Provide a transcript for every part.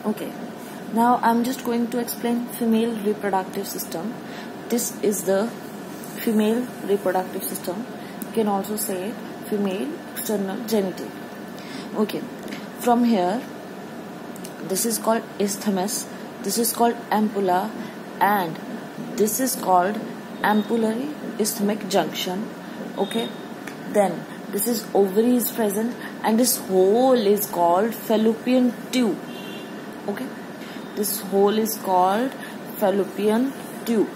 Okay, now I'm just going to explain female reproductive system. This is the female reproductive system. You can also say female external genital. Okay, from here, this is called isthmus, this is called ampulla, and this is called ampullary isthmic junction. Okay, then this is ovary is present, and this hole is called fallopian tube. Okay, this hole is called fallopian tube.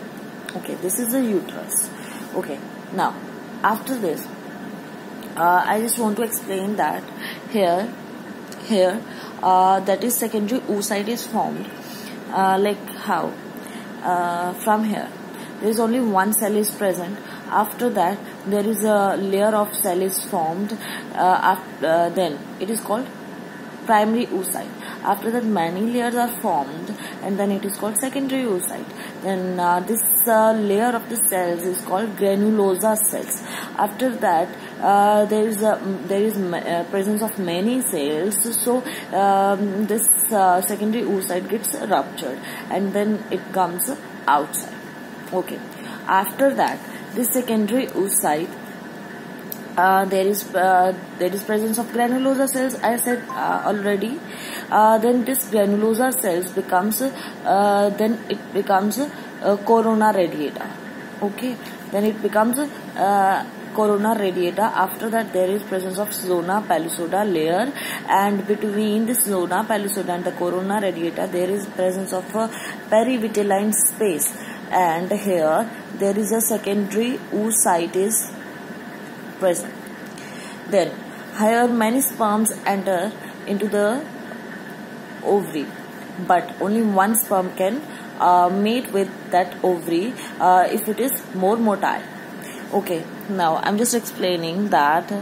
Okay, this is the uterus. Okay, now after this, I just want to explain that here that is secondary oocyte is formed. Like how? From here, there is only one cell is present. After that, there is a layer of cell is formed. Then it is called primary oocyte. After that, many layers are formed, and then it is called secondary oocyte. Then this layer of the cells is called granulosa cells. After that, there is presence of many cells. So this secondary oocyte gets ruptured, and then it comes outside. Okay. After that, this secondary oocyte, there is presence of granulosa cells, I said already. Then this granulosa cells becomes corona radiata. Okay, then it becomes corona radiata. After that, there is presence of zona pellucida layer, and between this zona pellucida and the corona radiata, there is presence of a perivitelline space, and here there is a secondary oocyte is present. Then here many sperms enter into the ovary, but only one sperm can mate with that ovary if it is more motile. Okay, now I'm just explaining that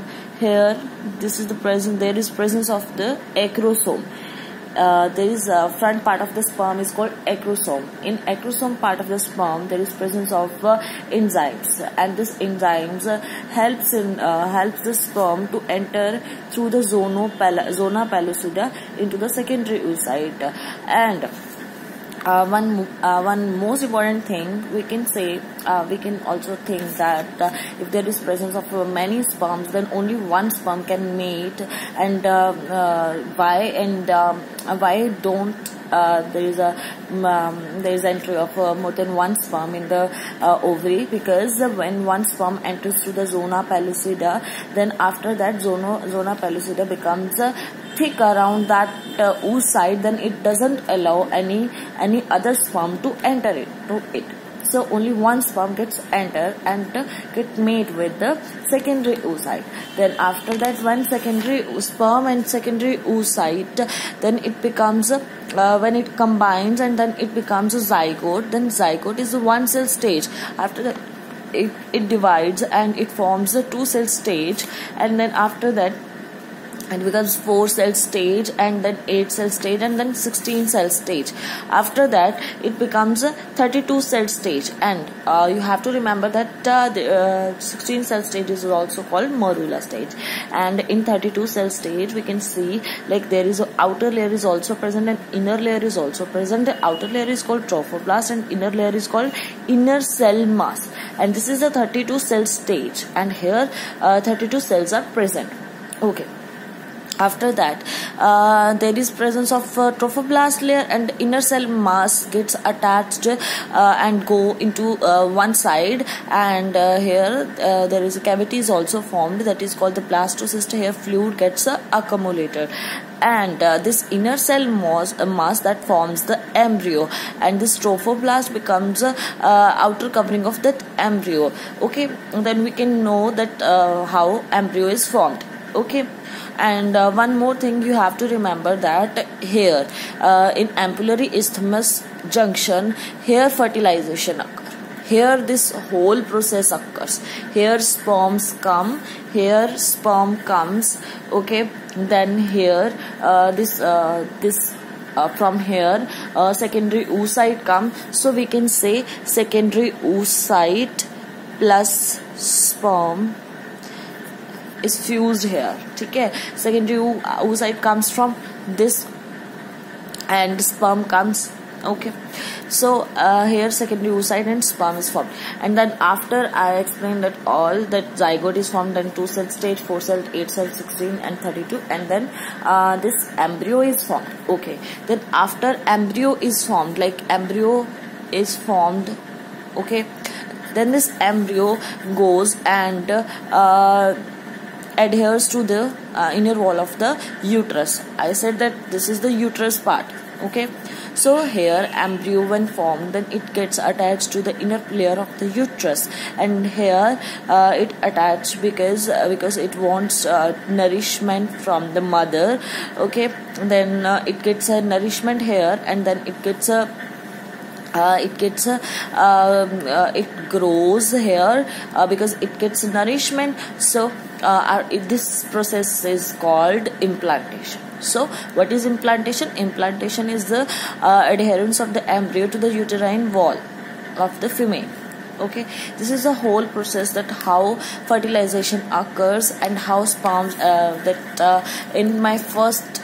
here this is the present. There is presence of the acrosome. There is a front part of the sperm is called acrosome. In acrosome part of the sperm, there is presence of enzymes, and this enzymes helps the sperm to enter through the zona pellucida into the secondary oocyte. And one most important thing we can say, we can also think that if there is presence of many sperms, then only one sperm can mate. And why don't there is entry of more than one sperm in the ovary? Because when one sperm enters through the zona pellucida, then after that zona pellucida becomes thick around that oocyte, then it doesn't allow any other sperm to enter it. So only one sperm gets enter and get mate with the secondary oocyte. Then after that, one secondary sperm and secondary oocyte, then it becomes when it combines, and then it becomes a zygote. Then zygote is a one cell stage. After that, it divides and it forms a 2-cell stage, and then after that it becomes 4-cell stage, and then 8-cell stage, and then 16-cell stage. After that, it becomes a 32-cell stage, and you have to remember that the 16-cell stage is also called morula stage. And in 32-cell stage, we can see like there is a outer layer is also present and inner layer is also present. The outer layer is called trophoblast, and inner layer is called inner cell mass. And this is the 32-cell stage, and here 32 cells are present. Okay. After that, there is presence of trophoblast layer, and inner cell mass gets attached and go into one side, and here there is a cavity is also formed, that is called the blastocyst. Here fluid gets accumulated, and this inner cell mass that forms the embryo, and this trophoblast becomes outer covering of that embryo. Okay, then we can know that how embryo is formed. Okay. And one more thing you have to remember, that here in ampullary isthmus junction, here fertilization occurs. Here this whole process occurs. Here sperms come, here sperm comes. Okay, then here from here secondary oocyte come. So we can say secondary oocyte plus sperm is fused here. Okay, secondary oocyte comes from this and sperm comes. Okay, so here secondary oocyte and sperm is formed, and then after I explained that all that zygote is formed, then 2 cell stage, 4 cell, 8 cell, 16 and 32, and then this embryo is formed. Okay, then after embryo is formed, like embryo is formed, okay, then this embryo goes and adheres to the inner wall of the uterus. I said that this is the uterus part. Okay, so here embryo when formed, then it gets attached to the inner layer of the uterus, and here it attached because it wants nourishment from the mother. Okay, then it gets a nourishment here, and then it gets a it grows here because it gets nourishment. So this process is called implantation. So what is implantation? Implantation is the adherence of the embryo to the uterine wall of the female. Okay, this is a whole process, that how fertilization occurs and how sperms in my first